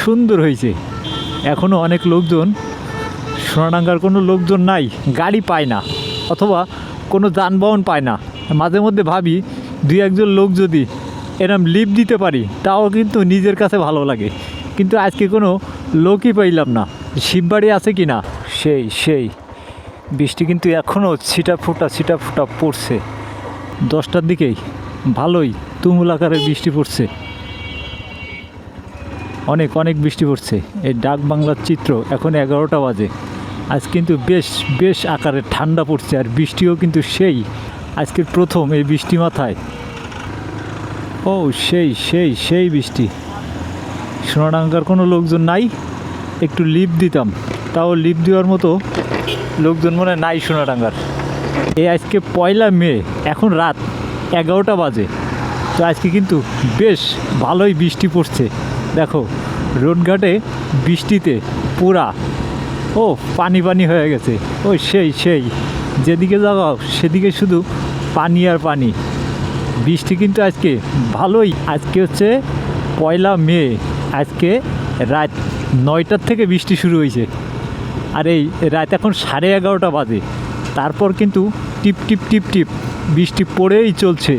সুন্দর হয়েছে। এখনও অনেক লোকজন, সোনাডাঙ্গার কোনো লোকজন নাই, গাড়ি পায় না অথবা কোনো যানবাহন পায় না। মাঝে মধ্যে ভাবি দুই একজন লোক যদি এরম লিফট দিতে পারি তাও কিন্তু নিজের কাছে ভালো লাগে, কিন্তু আজকে কোনো লোকই পাইলাম না। শিববাড়ি আছে কি না, সেই বৃষ্টি কিন্তু এখনও ছিটা ফুটা পড়ছে। 10টার দিকেই ভালোই তুমুল আকারে বৃষ্টি পড়ছে, অনেক বৃষ্টি পড়ছে। এই ডাক বাংলার চিত্র, এখন 11টা বাজে। আজ কিন্তু বেশ আকারে ঠান্ডা পড়ছে, আর বৃষ্টিও কিন্তু সেই আজকের প্রথম এই বৃষ্টি মাথায়। ও সেই বৃষ্টি। সোনাডাঙ্গার কোনো লোকজন নাই, একটু লিফট দিতাম, তাও লিফট দেওয়ার মতো লোকজন মনে নাই সোনাডাঙ্গার। এই আজকে 1 মে, এখন রাত 11টা বাজে। তো আজকে কিন্তু বেশ ভালোই বৃষ্টি পড়ছে। দেখো রোডঘাটে বৃষ্টিতে পুরা পানি হয়ে গেছে। সেই যেদিকে যাওয়া সেদিকে শুধু পানি আর পানি। বৃষ্টি কিন্তু আজকে ভালোই। আজকে হচ্ছে 1 মে, আজকে রাত 9টার থেকে বৃষ্টি শুরু হয়েছে, আর এই রাত এখন 11:30 বাজে। তারপর কিন্তু টিপ বৃষ্টি পড়েই চলছে।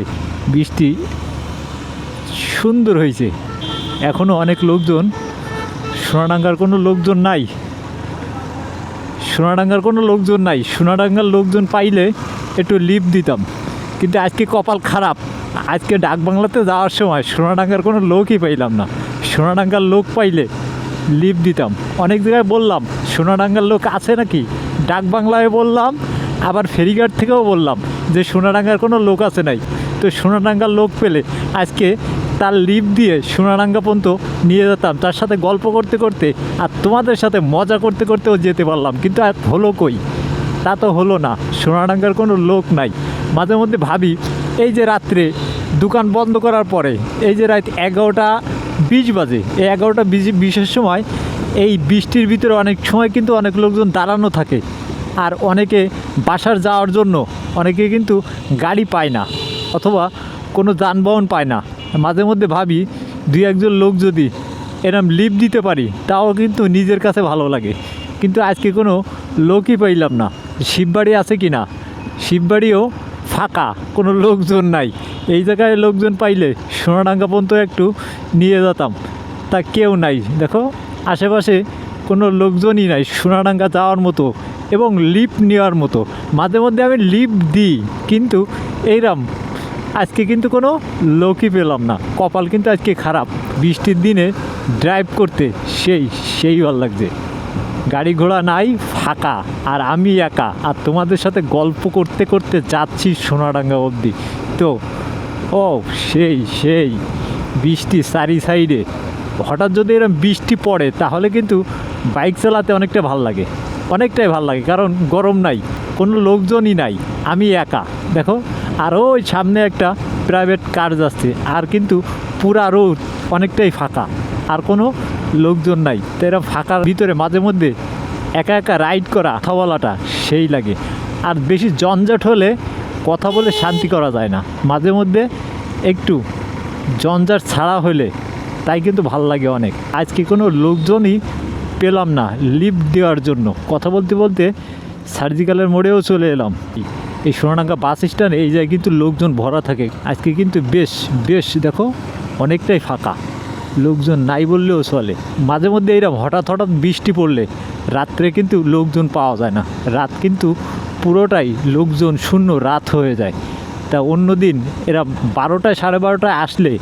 বৃষ্টি সুন্দর হয়েছে। এখনও অনেক লোকজন, সোনাডাঙ্গার কোনো লোকজন নাই, সোনাডাঙ্গার লোকজন পাইলে একটু লিফট দিতাম, কিন্তু আজকে কপাল খারাপ। আজকে ডাক বাংলাতে যাওয়ার সময় সোনাডাঙ্গার কোনো লোকই পাইলাম না। সোনাডাঙ্গার লোক পাইলে লিফট দিতাম। অনেক জায়গায় বললাম সোনাডাঙ্গার লোক আছে নাকি, ডাক বাংলায় বললাম, আবার ফেরিঘাট থেকেও বললাম যে সোনাডাঙ্গার কোনো লোক আছে নাই। তো সোনাডাঙ্গার লোক পেলে আজকে তার লিফট দিয়ে সোনাডাঙ্গা পর্যন্ত নিয়ে যেতাম, তার সাথে গল্প করতে করতে আর তোমাদের সাথে মজা করতে করতেও যেতে পারলাম। কিন্তু আর হলো কই, তা তো হলো না। সোনাডাঙ্গার কোনো লোক নাই। মাঝে মধ্যে ভাবি এই যে রাত্রে দোকান বন্ধ করার পরে, এই যে রাত 11:20 বাজে, এই 11:20-এর সময় এই বৃষ্টির ভিতরে অনেক সময় কিন্তু অনেক লোকজন দাঁড়ানো থাকে, আর অনেকে বাসার যাওয়ার জন্য অনেকে কিন্তু গাড়ি পায় না অথবা কোনো যানবাহন পায় না। মাঝে মধ্যে ভাবি দুই একজন লোক যদি এরম লিফট দিতে পারি তাও কিন্তু নিজের কাছে ভালো লাগে, কিন্তু আজকে কোনো লোকই পাইলাম না। শিববাড়ি আছে কি না, শিববাড়িও ফাঁকা, কোনো লোকজন নাই। এই জায়গায় লোকজন পাইলে সোনাডাঙ্গা পর্যন্ত একটু নিয়ে যেতাম, তা কেউ নাই। দেখো আশেপাশে কোনো লোকজনই নাই সোনাডাঙ্গা যাওয়ার মতো এবং লিফট নেওয়ার মতো। মাঝে মধ্যে আমি লিফট দিই, কিন্তু এইরকম আজকে কিন্তু কোনো লোকই পেলাম না। কপাল কিন্তু আজকে খারাপ। বৃষ্টির দিনে ড্রাইভ করতে সেই ভালো লাগছে। গাড়ি ঘোড়া নাই, ফাঁকা, আর আমি একা, আর তোমাদের সাথে গল্প করতে করতে যাচ্ছি সোনাডাঙ্গা অবধি। তো সেই বৃষ্টি চারি সাইডে। হঠাৎ যদি এরকম বৃষ্টি পড়ে তাহলে কিন্তু বাইক চালাতে অনেকটাই ভালো লাগে, কারণ গরম নাই, কোনো লোকজনই নাই, আমি একা। দেখো আর ওই সামনে একটা প্রাইভেট কার যাচ্ছে, আর কিন্তু পুরা রোড অনেকটাই ফাঁকা, আর কোনো লোকজন নাই। তো এরা ফাঁকার ভিতরে মাঝে মধ্যে একা রাইড করা, কথা বলাটা সেই লাগে। আর বেশি জঞ্জাট হলে কথা বলে শান্তি করা যায় না। মাঝে মধ্যে একটু জঞ্জাট ছাড়া হলে তাই কিন্তু ভাল লাগে অনেক। আজকে কোনো লোকজনই পেলাম না লিফট দেওয়ার জন্য। কথা বলতে বলতে সার্জিক্যালের মোড়েও চলে এলাম। এই সোনাডাঙ্গা বাস স্ট্যান্ড, এই জায়গায় কিন্তু লোকজন ভরা থাকে। আজকে কিন্তু বেশ দেখো অনেকটাই ফাঁকা, লোকজন নাই বললেও চলে। মাঝে মধ্যে এরকম হঠাৎ বৃষ্টি পড়লে রাত্রে কিন্তু লোকজন পাওয়া যায় না, রাত কিন্তু পুরোটাই লোকজন শূন্য রাত হয়ে যায়। তা অন্য দিন এরা 12টা 12:30 আসলে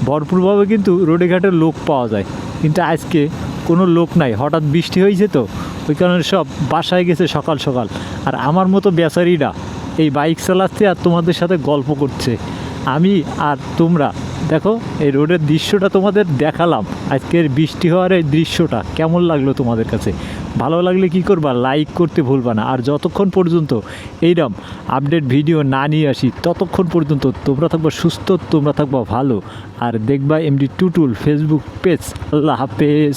ভরপুরভাবে কিন্তু রোডে ঘাটে লোক পাওয়া যায়, কিন্তু আজকে কোনো লোক নাই। হঠাৎ বৃষ্টি হয়েছে তো ওই কারণে সব বাসায় গেছে সকাল। আর আমার মতো বেচারিরা এই বাইক চালাচ্ছে আর তোমাদের সাথে গল্প করছে। আমি আর তোমরা দেখো এই রোডের দৃশ্যটা তোমাদের দেখালাম। আজকের বৃষ্টি হওয়ার এই দৃশ্যটা কেমন লাগলো তোমাদের কাছে? ভালো লাগলে কি করবা, লাইক করতে ভুলবা না। আর যতক্ষণ পর্যন্ত এইরকম আপডেট ভিডিও না নিয়ে আসি ততক্ষণ পর্যন্ত তোমরা থাকবা সুস্থ, তোমরা থাকবা ভালো, আর দেখবা MD টুটুল ফেসবুক পেজ। আল্লাহ হাফেজ।